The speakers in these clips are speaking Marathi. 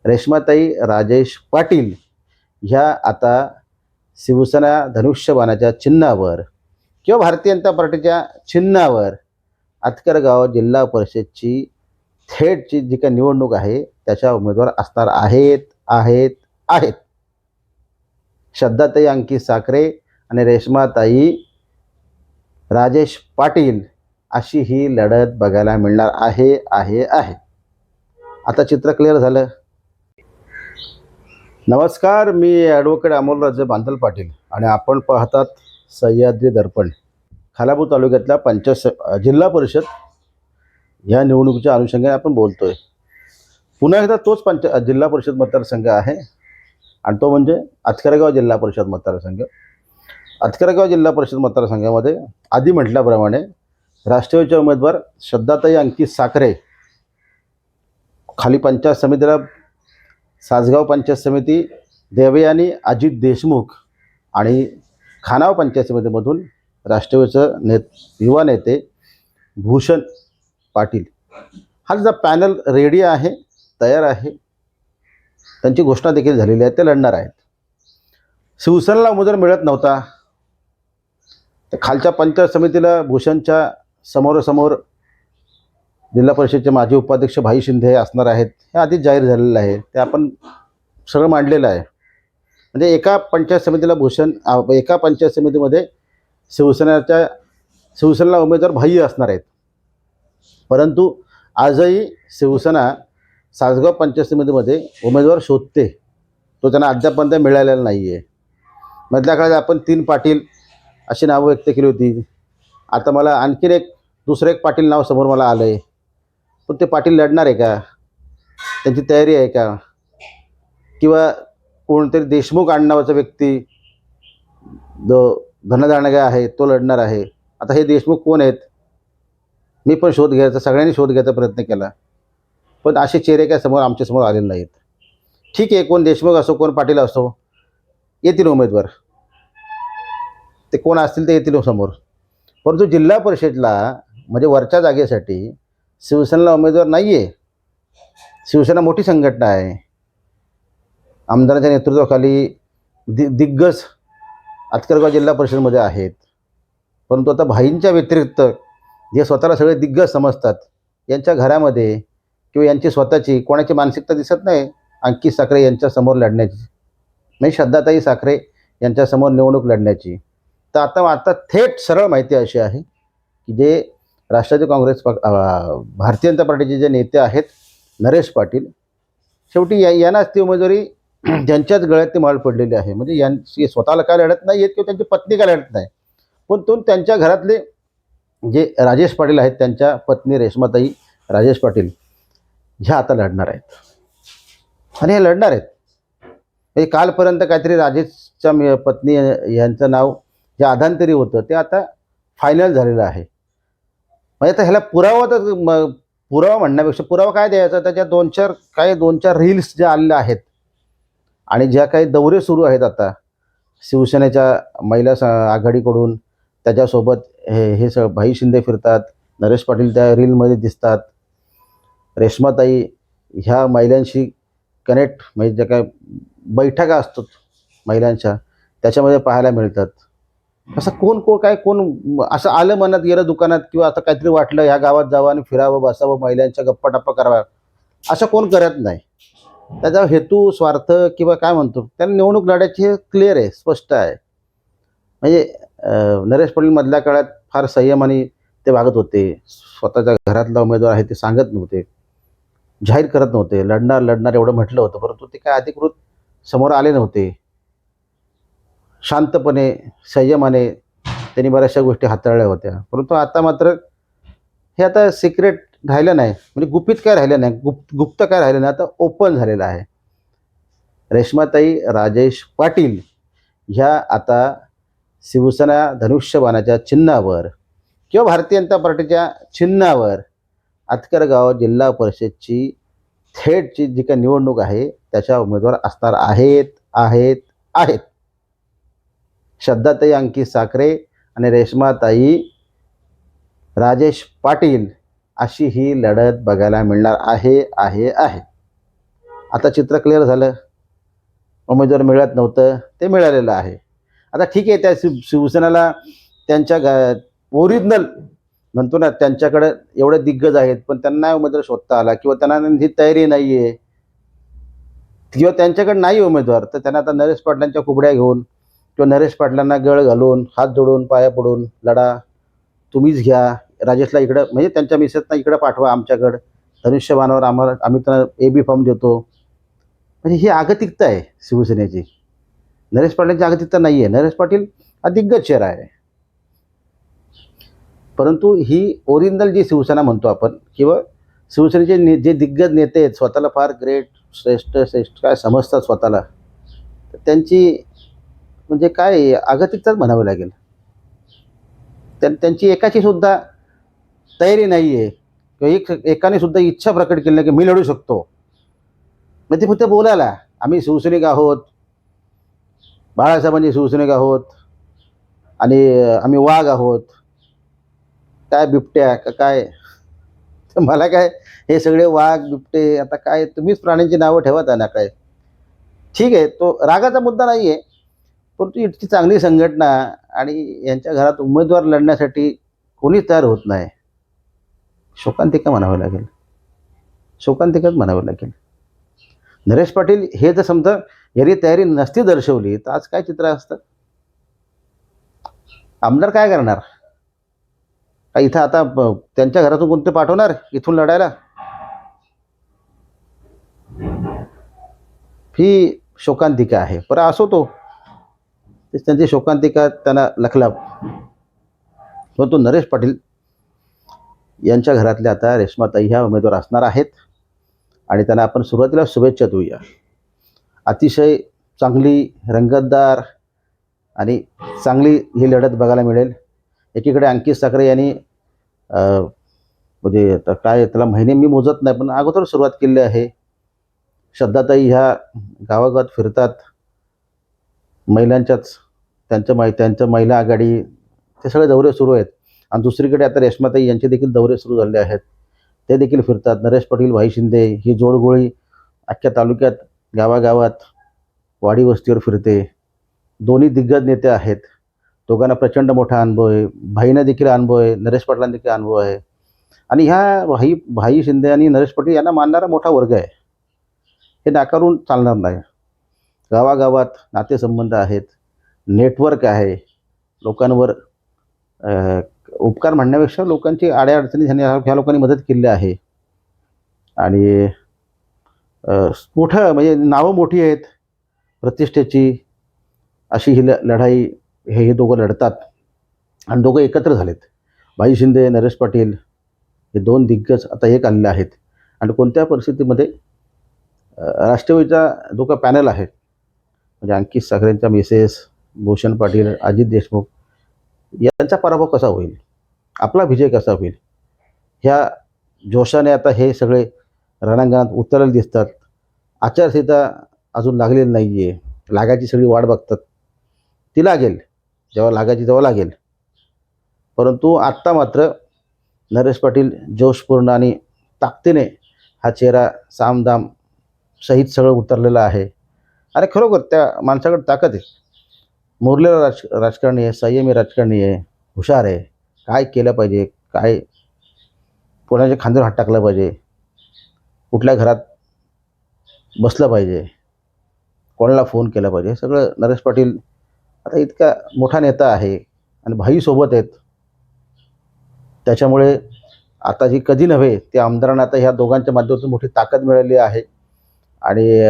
रेश्माताई राजेश पाटील ह्या आता शिवसेना धनुष्यबाणाच्या चिन्हावर किंवा भारतीय जनता पार्टीच्या चिन्हावर आतकरगाव जिल्हा परिषदची थेटची जी काही निवडणूक आहे त्याच्या उमेदवार असणार आहेत. श्रद्धाताई अंकित साखरे आणि रेश्माताई राजेश पाटील अशी ही लढत बघायला मिळणार आहे. आता चित्र क्लिअर झालं. नमस्कार, मी ॲडव्होकेट अमोलराजे बांधल पाटील आणि आपण पाहतात सह्याद्री दर्पण. खालापूर तालुक्यातल्या जिल्हा परिषद ह्या निवडणुकीच्या अनुषंगाने आपण बोलतोय. पुन्हा एकदा तोच जिल्हा परिषद मतदारसंघ आहे आणि तो म्हणजे आतकरगाव जिल्हा परिषद मतदारसंघ. आतकरगाव जिल्हा परिषद मतदारसंघामध्ये आधी म्हटल्याप्रमाणे राष्ट्रवादीचे उमेदवार श्रद्धाताई अंकित साखरे, खाली पंचायत समितीला सासगाव पंचायत समिती देवयानी अजित देशमुख आणि खानाव पंचायत समितीमधून राष्ट्रवादीचं युवा नेते भूषण पाटील. हा जो पॅनल रेडी आहे, तयार आहे, त्यांची घोषणा देखील झालेली आहे, ते लढणार आहेत. शिवसेनेला उमेदवार मिळत नव्हता, तर खालच्या पंचायत समितीला भूषणच्या समोरासमोर जिल्हा परिषदेचे माजी उपाध्यक्ष भाई शिंदे असणार आहेत. हे आधीच जाहीर झालेलं आहे, ते आपण सगळं मांडलेलं आहे. म्हणजे एका पंचायत समितीला एका पंचायत समितीमध्ये शिवसेनेला उमेदवार भाई असणार आहेत. परंतु आजही शिवसेना सासगाव पंचायत समितीमध्ये उमेदवार शोधते, तो त्यांना अद्यापर्यंत मिळालेला नाही आहे. मधल्या काळात आपण 3 पाटील अशी नावं व्यक्त केली होती. आता मला आणखीन दुसरं एक पाटील नाव समोर मला आलं आहे. पण ते पाटील लढणार आहे का? त्यांची तयारी आहे का? किंवा कोणतरी देशमुख आडनावाचा व्यक्ती जो धनदांडगा आहे तो लढणार आहे. आता हे देशमुख कोण आहेत? मी पण सगळ्यांनी शोध घ्यायचा प्रयत्न केला, पण असे चेहरे काय आमच्यासमोर आलेले नाहीत. ठीक आहे, कोण देशमुख असो, कोण पाटील असो, येतील उमेदवार, ते कोण असतील ते येतील समोर. परंतु जिल्हा परिषदला म्हणजे वरच्या जागेसाठी शिवसेनेला उमेदवार नाही आहे. शिवसेना मोठी संघटना आहे. आमदारांच्या नेतृत्वाखाली दिग्गज आतकरगाव जिल्हा परिषदमध्ये आहेत. परंतु आता भाईंच्या व्यतिरिक्त जे स्वतःला सगळे दिग्गज समजतात, यांच्या घरामध्ये किंवा यांची स्वतःची कोणाची मानसिकता दिसत नाही अंकित साखरे यांच्यासमोर लढण्याची, नाही श्रद्धाताई साखरे यांच्यासमोर निवडणूक लढण्याची. तर आता थेट सरळ माहिती अशी आहे की जे राष्ट्रवादी काँग्रेस भारतीय जनता पार्टीचे जे नेते आहेत नरेश पाटील, शेवटी यांनाच ती उमेदवारी ज्यांच्याच गळ्यात ती माळ पडलेली आहे. म्हणजे यांची स्वतःला काय लढत नाही आहेत किंवा त्यांची पत्नी काय लढत नाही, पण तो त्यांच्या घरातले जे राजेश पाटील आहेत त्यांच्या पत्नी रेश्माताई राजेश पाटील ह्या आता लढणार आहेत आणि हे लढणार आहेत. म्हणजे कालपर्यंत काहीतरी राजेशच्या पत्नी यांचं नाव जे आधांतरी होतं ते आता फायनल झालेलं आहे. म्हणजे आता ह्याला पुरावा म्हणण्यापेक्षा पुरावा काय द्यायचा? त्याच्या 2-4 रील्स ज्या आलेल्या आहेत आणि ज्या काही दौरे सुरू आहेत आता शिवसेनेच्या महिला आघाडीकडून, त्याच्यासोबत हे सगळं भाई शिंदे फिरतात, नरेश पाटील त्या रीलमध्ये दिसतात, रेश्माताई ह्या महिलांशी कनेक्ट म्हणजे ज्या काय बैठका असतात महिलांच्या त्याच्यामध्ये पाहायला मिळतात. असं कोण असं आलं मनात, गेलं दुकानात किंवा आता काहीतरी वाटलं ह्या गावात जावं आणि फिरावं, बसावं, महिलांच्या गप्पा कराव्या, असं कोण करत नाही. त्याचा हेतू, स्वार्थ किंवा काय म्हणतो त्यांना निवडणूक लढायची हे क्लिअर आहे, स्पष्ट आहे. म्हणजे नरेश पाटील मधल्या काळात फार संयमाने ते वागत होते. स्वतःच्या घरातला उमेदवार आहे ते सांगत नव्हते, जाहीर करत नव्हते. लढणार एवढं म्हटलं होतं, परंतु ते काय अधिकृत समोर आले नव्हते. शांतपणे, संयमाने त्यांनी बऱ्याचशा गोष्टी हाताळल्या होत्या. परंतु आता मात्र हे आता सिक्रेट राहिलं नाही, म्हणजे गुपित काय राहिलं नाही, गुप्त काय राहिलं नाही, आता ओपन झालेलं आहे. रेश्माताई राजेश पाटील ह्या आता शिवसेना धनुष्यबाणाच्या चिन्हावर किंवा भारतीय जनता पार्टीच्या चिन्हावर आतकरगाव जिल्हा परिषदची थेटची जी काही निवडणूक आहे त्याच्या उमेदवार असणार आहेत. श्रद्धाताई अंकित साखरे आणि रेश्माताई राजेश पाटील अशी ही लढत बघायला मिळणार आहे. आता चित्र क्लिअर झालं, उमेदवार मिळत नव्हतं, ते मिळालेलं आहे. आता ठीक आहे, त्या शिवसेनेला त्यांच्या ओरिजिनल म्हणतो ना, त्यांच्याकडे एवढे दिग्गज आहेत, पण त्यांना उमेदवार शोधता आला किंवा त्यांना ही तयारी नाही आहे किंवा त्यांच्याकडे नाही उमेदवार, तर त्यांना आता नरेश पाटलांच्या कुबड्या घेऊन किंवा नरेश पाटलांना गळ घालून, हात जोडून, पाया पडून लढा, तुम्हीच घ्या, राजेशला इकडं म्हणजे त्यांच्या मिसेसना इकडं पाठवा आमच्याकडं, धनुष्यबाणावर आम्ही तर AB फॉर्म देतो. म्हणजे ही आगतिकता आहे शिवसेनेची. नरेश पाटलांची आगतिकता नाही आहे. नरेश पाटील हा दिग्गज चेहरा आहे, परंतु ही ओरिजिनल जी शिवसेना म्हणतो आपण किंवा शिवसेनेचे जे दिग्गज नेते आहेत, स्वतःला फार ग्रेट, श्रेष्ठ श्रेष्ठ काय समजतात स्वतःला, तर त्यांची म्हणजे काय आगतिकताच म्हणावी लागेल. त्यांची एकाची सुद्धा तयारी नाही आहे किंवा एकाने सुद्धा इच्छा प्रकट केली नाही की मी लढू शकतो. मग ते फक्त बोलायला आम्ही शिवसैनिक आहोत, बाळासाहेबांचे शिवसैनिक आहोत आणि आम्ही वाघ आहोत, काय बिबट्या का काय. तर मला काय हे सगळे वाघ बिबटे आता काय तुम्हीच प्राण्यांची नावं ठेवत आहे ना काय. ठीक आहे, तो रागाचा मुद्दा नाही आहे, परंतु इतकी चांगली संघटना आणि यांच्या घरात उमेदवार लढण्यासाठी कोणीच तयार होत नाही. शोकांतिका म्हणावं लागेल, शोकांतिकाच म्हणावं लागेल. नरेश पाटील हे जर समजा यांनी तयारी नसती दर्शवली तर आज काय चित्र असतं. आमदार काय करणार, का इथं आता त्यांच्या घरातून कोणते पाठवणार इथून लढायला. ही शोकांतिका आहे. पर असो तो त्यांची शोकांतिका त्यांना लखला. परंतु नरेश पाटील यांच्या घरातल्या आता रेश्माताई ह्या उमेदवार असणार आहेत आणि त्यांना आपण सुरुवातीला शुभेच्छा देऊया. अतिशय चांगली रंगतदार आणि चांगली ही लढत बघायला मिळेल. एकीकडे अंकित साखरे यांनी म्हणजे आता काय त्याला महिने मी मोजत नाही, पण अगोदर सुरुवात केली आहे. श्रद्धाताई ह्या गावागावात फिरतात, महिलांच्याच त्यांचं महिला आघाडी ते सगळे दौरे सुरू आहेत. आणि दुसरीकडे आता रेश्माताई यांचे देखील दौरे सुरू झाले आहेत, ते देखील फिरतात. नरेश पाटील, भाई शिंदे ही जोडगोळी अख्ख्या तालुक्यात गावागावात वाडी वस्तीवर फिरते. दोन्ही दिग्गज नेते आहेत, दोघांना प्रचंड मोठा अनुभव आहे. भाईंना देखील अनुभव आहे, नरेश पाटलांना देखील अनुभव आहे. आणि ह्या भाई शिंदे आणि नरेश पाटील यांना मानणारा मोठा वर्ग आहे, हे नाकारून चालणार नाही. गावागावात नातेसंबंध आहेत, नेटवर्क आहे, लोकांवर उपकार म्हणण्यापेक्षा लोकांची अडचणी ह्या लोकांनी मदत केली आहे. आणि मोठं म्हणजे नावं मोठी आहेत, प्रतिष्ठेची अशी ही लढाई हे दोघं लढतात आणि दोघं एकत्र झालेत. भाई शिंदे, नरेश पाटील हे दोन दिग्गज आता एक आलेले आहेत. आणि कोणत्या परिस्थितीमध्ये राष्ट्रवादीचा जो का पॅनल आहे म्हणजे अंकित साखरेंच्या मिसेस, भूषण पाटील, अजित देशमुख यांचा पराभव कसा होईल, आपला विजय कसा होईल, ह्या जोशाने आता हे सगळे रणांगणात उतरलेले दिसतात. आचारसंहिता अजून लागलेली नाही आहे, लागायची सगळी वाट बघतात. ती लागेल, जेव्हा लागायची तेव्हा लागेल. परंतु आत्ता मात्र नरेश पाटील जोशपूर्ण आणि ताकदीने हा चेहरा सामदाम सहित सगळं उतरलेलं आहे. आणि खरोखर त्या माणसाकडे ताकद आहे, मुरलेला राजकारणी आहे, संयमी राजकारणी आहे, हुशार आहे. काय केलं पाहिजे, काय कोणाच्या खांद्यावर हात टाकला पाहिजे, कुठल्या घरात बसलं पाहिजे, कोणाला फोन केला पाहिजे, हे सगळं नरेश पाटील आता इतका मोठा नेता आहे आणि भाई सोबत आहेत. त्याच्यामुळे आता जी कधी नव्हे ते आमदारांना आता ह्या दोघांच्या माध्यमातून मोठी ताकद मिळाली आहे. आणि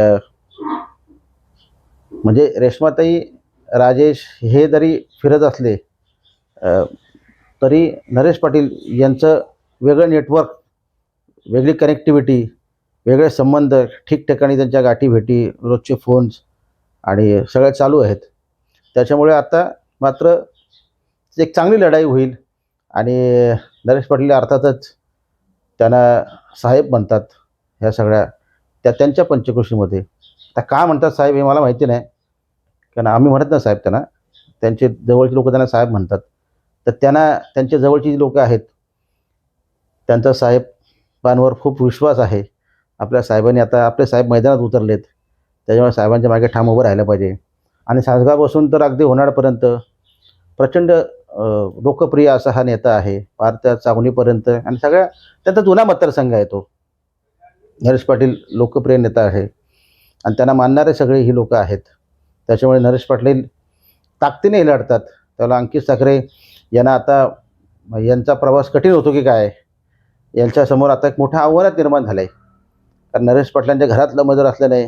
म्हणजे रेश्माताई, राजेश हे जरी फिरत असले तरी नरेश पाटील यांचं वेगळं नेटवर्क, वेगळी कनेक्टिव्हिटी, वेगळे संबंध, ठिकठिकाणी त्यांच्या गाठीभेटी, रोजचे फोन्स आणि सगळ्या चालू आहेत. त्याच्यामुळे आता मात्र एक चांगली लढाई होईल. आणि नरेश पाटील अर्थातच त्यांना साहेब म्हणतात ह्या सगळ्या त्यांच्या पंचक्रोशीमध्ये. आता का म्हणतात साहेब हे मला माहिती नाही, कारण आम्ही म्हणत नाही साहेब त्यांना, त्यांचे जवळचे लोक त्यांना साहेब म्हणतात. तर त्यांना त्यांच्या जवळची जी लोकं आहेत त्यांचा साहेबांवर खूप विश्वास आहे. आपल्या साहेबांनी आता आपले साहेब मैदानात उतरलेत, त्याच्यामुळे साहेबांच्या मागे ठाम उभं राहिलं पाहिजे. आणि सासगावपासून तर अगदी होणारपर्यंत प्रचंड लोकप्रिय असा हा नेता आहे, पार त्या चावणीपर्यंत. आणि सगळ्या त्याचा जुना मतदारसंघ आहे तो. नरेश पाटील लोकप्रिय नेता आहे आणि त्यांना मानणारे सगळे ही लोक आहेत. त्याच्यामुळे नरेश पाटील ताकदीने लढतात. त्याला अंकित साखरे यांना आता यांचा प्रवास कठीण होतो की काय, यांच्यासमोर आता एक मोठं आव्हानच निर्माण झालं आहे. कारण नरेश पाटलांच्या घरातलं मजूर असल्याने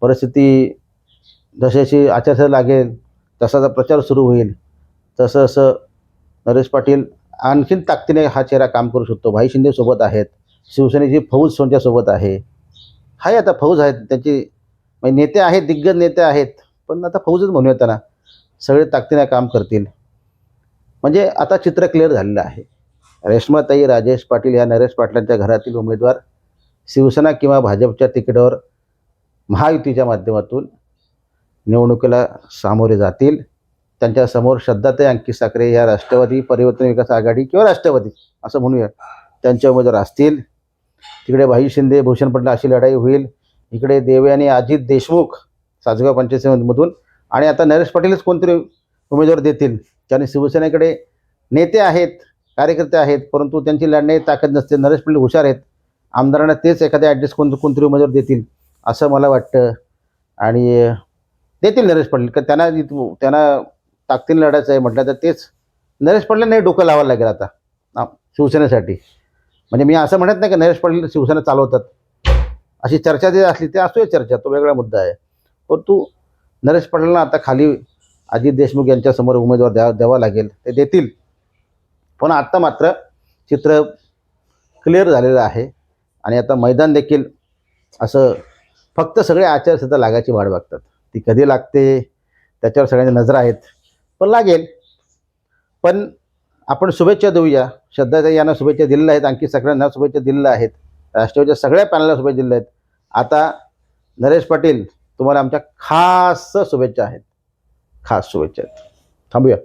परिस्थिती जशी आचारसंहिता लागेल तसा प्रचार सुरू होईल, तसं असं नरेश पाटील आणखीन ताकदीने हा चेहरा काम करू शकतो. भाई शिंदे सोबत आहेत, शिवसेनेची फौज सोबत आहे. हाय आता फौज आहेत त्यांची, म्हणजे नेते आहेत, दिग्गज नेते आहेत, पण आता फौजच म्हणूया त्यांना. सगळे ताकदीने काम करतील. म्हणजे आता चित्र क्लिअर झालेलं आहे. रेश्माताई राजेश पाटील या नरेश पाटलांच्या घरातील उमेदवार शिवसेना किंवा भाजपच्या तिकिटावर महायुतीच्या माध्यमातून निवडणुकीला सामोरे जातील. त्यांच्यासमोर श्रद्धाताई अंकित साखरे या राष्ट्रवादी परिवर्तन विकास आघाडी किंवा राष्ट्रवादी असं म्हणूया त्यांचे उमेदवार असतील. तिकडे भाई शिंदे भूषण पाटील अशी लढाई होईल. इकडे देवे आणि अजित देशमुख सासगाव पंचायतीमधून, आणि आता नरेश पाटीलच कोणतरी उमेदवार देतील. कारण शिवसेनेकडे नेते आहेत, कार्यकर्ते आहेत, परंतु त्यांची लढण्याची ताकद नसते. नरेश पाटील हुशार आहेत, आमदारांना तेच एखाद्या ॲडजस्ट कोणतरी उमेदवार देतील असं मला वाटतं. आणि देतील नरेश पाटील, का त्यांना ताकदीने लढायचं आहे म्हटलं तर तेच नरेश पाटलांना नाही डोकं लावायला लागेल आता शिवसेनेसाठी. म्हणजे मी असं म्हणत नाही की नरेश पाटील शिवसेना चालवतात, अशी चर्चा जी असली ते असू चर्चा, तो वेगळा मुद्दा आहे. परंतु नरेश पाटलांना आता खाली अजित देशमुख यांच्यासमोर उमेदवार द्यावा लागेल, ते देतील. पण आत्ता मात्र चित्र क्लिअर झालेलं आहे. आणि आता मैदान देखील असं फक्त सगळे आचारसंहिता लागायची वाट बघतात. ती कधी लागते त्याच्यावर सगळ्यांच्या नजर आहेत, पण लागेल. पण आपण शुभेच्छा देऊया. श्रद्धाताई यांना शुभेच्छा दिलेल्या आहेत, अंकित साखरेंना शुभेच्छा दिलेल्या आहेत, राष्ट्रवादीच्या सगळ्या पॅनलला शुभेच्छा दिलेल्या आहेत. आता नरेश पाटील तुम्हाला आमच्या खास शुभेच्छा आहेत, खास शुभेच्छा आहेत. थांबूया.